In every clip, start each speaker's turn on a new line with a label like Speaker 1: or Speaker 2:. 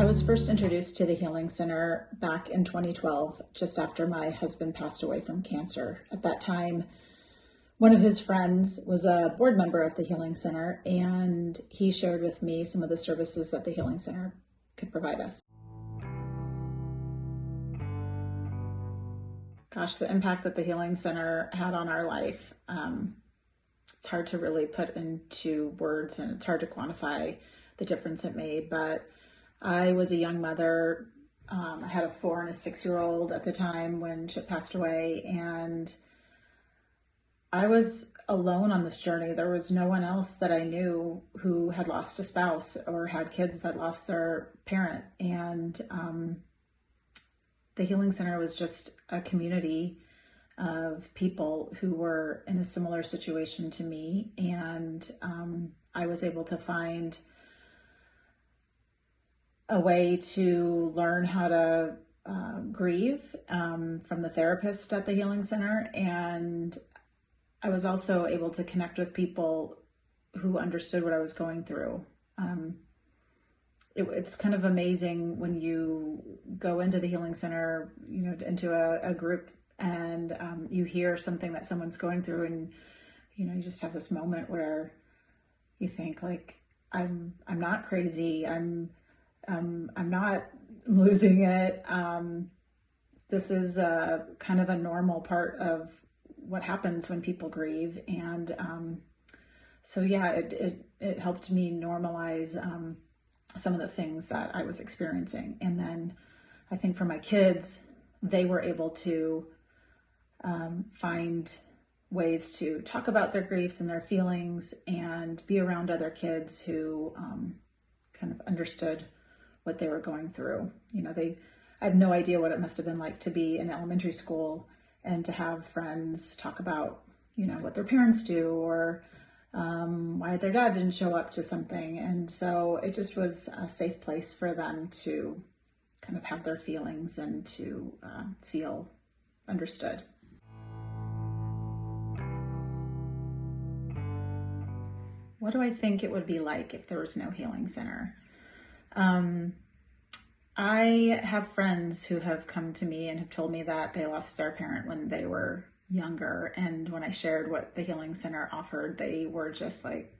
Speaker 1: was first introduced to the Healing Center back in 2012, just after my husband passed away from cancer. At that time, one of his friends was a board member of the Healing Center, and he shared with me some of the services that the Healing Center could provide us. Gosh, the impact that the Healing Center had on our life, it's hard to really put into words, and it's hard to quantify the difference it made. But I was a young mother. I had a 4 and a 6-year-old at the time when Chip passed away, and I was alone on this journey. There was no one else that I knew who had lost a spouse or had kids that lost their parent. And the Healing Center was just a community of people who were in a similar situation to me. And I was able to find a way to learn how to grieve from the therapist at the Healing Center. And I was also able to connect with people who understood what I was going through. It's kind of amazing when you go into the Healing Center, into a group, and you hear something that someone's going through, and you just have this moment where you think, like, I'm not crazy. I'm not losing it. This is kind of a normal part of what happens when people grieve. And so yeah, it helped me normalize some of the things that I was experiencing. And then I think for my kids, they were able to find ways to talk about their griefs and their feelings and be around other kids who kind of understood what they were going through. I have no idea what it must have been like to be in elementary school and to have friends talk about, what their parents do, or why their dad didn't show up to something. And so it just was a safe place for them to kind of have their feelings and to feel understood. What do I think it would be like if there was no Healing Center? I have friends who have come to me and have told me that they lost their parent when they were younger. And when I shared what the Healing Center offered, they were just like,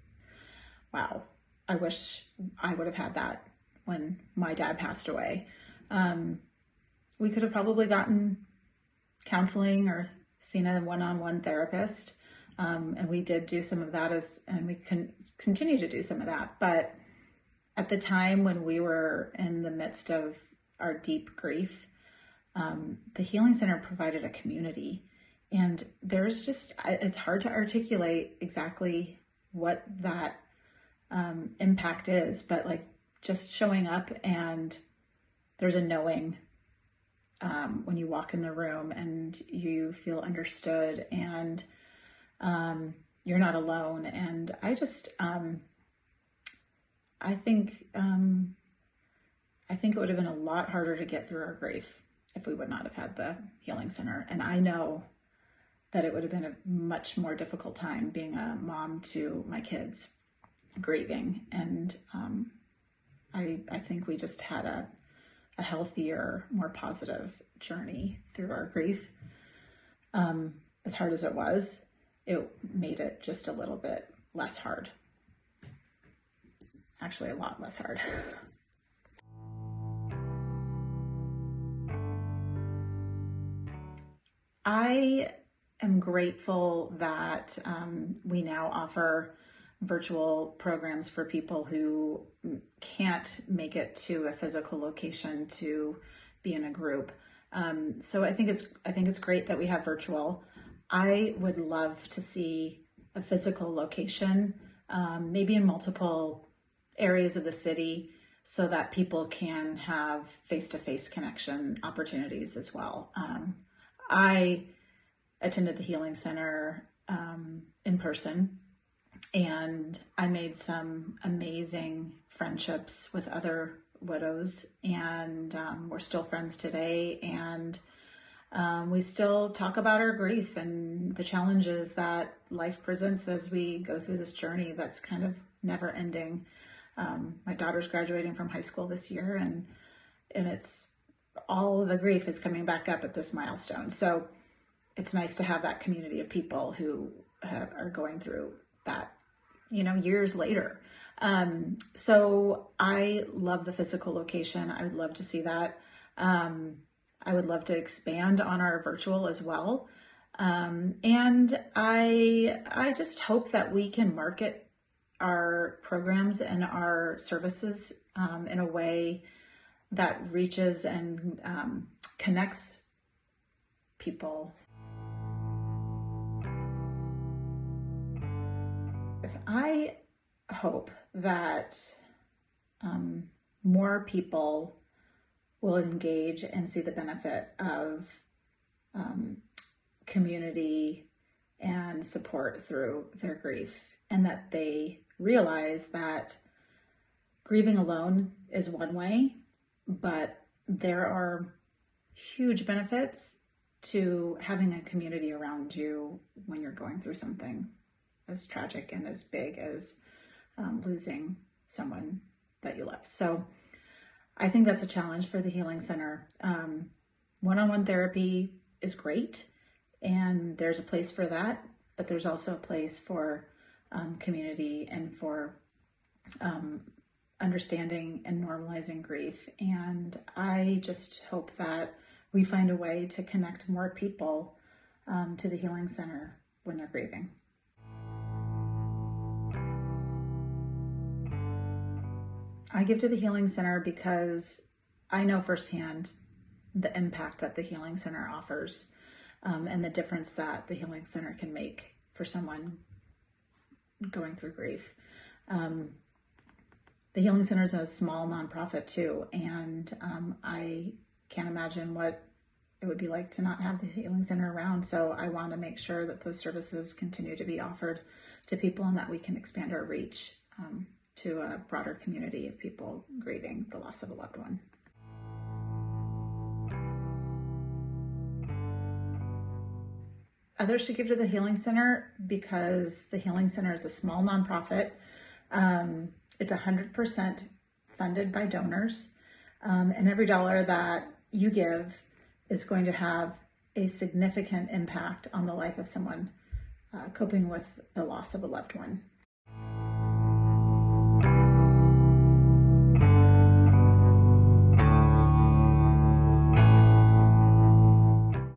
Speaker 1: wow, I wish I would have had that when my dad passed away. We could have probably gotten counseling or seen a one-on-one therapist. And we did do some of that, and we can continue to do some of that. But at the time when we were in the midst of our deep grief, the Healing Center provided a community. And it's hard to articulate exactly what that impact is, but like just showing up, and there's a knowing when you walk in the room and you feel understood, and you're not alone. And I think it would have been a lot harder to get through our grief if we would not have had the Healing Center. And I know that it would have been a much more difficult time being a mom to my kids grieving. And I think we just had a healthier, more positive journey through our grief. As hard as it was, it made it just a little bit less hard. Actually, a lot less hard. I am grateful that we now offer virtual programs for people who can't make it to a physical location to be in a group. So I think it's great that we have virtual. I would love to see a physical location, maybe in multiple areas of the city, so that people can have face-to-face connection opportunities as well. I attended the Healing Center in person, and I made some amazing friendships with other widows, and we're still friends today. And we still talk about our grief and the challenges that life presents as we go through this journey that's kind of never ending. My daughter's graduating from high school this year, and and it's all of the grief is coming back up at this milestone. So it's nice to have that community of people who are going through that, years later. So I love the physical location. I would love to see that. I would love to expand on our virtual as well. And I just hope that we can market our programs and our services in a way that reaches and connects people. I hope that more people will engage and see the benefit of community and support through their grief, and that they realize that grieving alone is one way, but there are huge benefits to having a community around you when you're going through something as tragic and as big as losing someone that you love. So I think that's a challenge for the Healing Center. One-on-one therapy is great, and there's a place for that, but there's also a place for community and for understanding and normalizing grief. And I just hope that we find a way to connect more people to the Healing Center when they're grieving. I give to the Healing Center because I know firsthand the impact that the Healing Center offers and the difference that the Healing Center can make for someone going through grief. The Healing Center is a small nonprofit too, and I can't imagine what it would be like to not have the Healing Center around. So I want to make sure that those services continue to be offered to people and that we can expand our reach to a broader community of people grieving the loss of a loved one. Others should give to the Healing Center because the Healing Center is a small nonprofit. It's 100% funded by donors, and every dollar that you give is going to have a significant impact on the life of someone coping with the loss of a loved one.